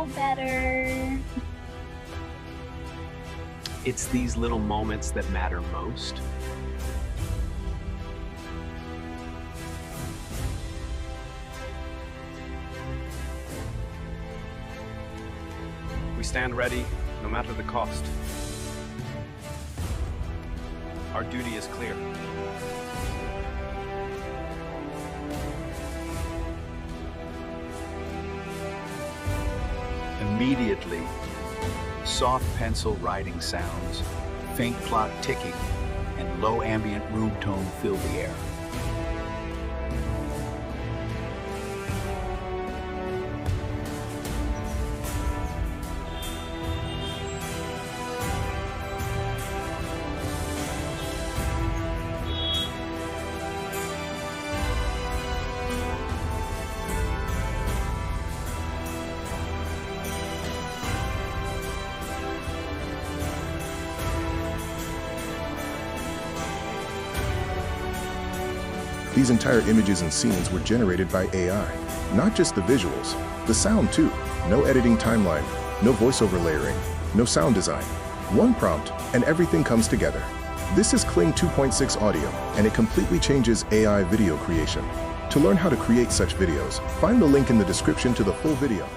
all better. It's these little moments that matter most. We stand ready, no matter the cost. Our duty is clear. Immediately, soft pencil writing sounds, faint clock ticking, and low ambient room tone fill the air. These entire images and scenes were generated by AI. Not just the visuals, the sound too. No editing timeline, no voiceover layering, no sound design. One prompt and everything comes together. This is Kling 2.6 audio, and it completely changes AI video creation. To learn how to create such videos, find the link in the description to the full video.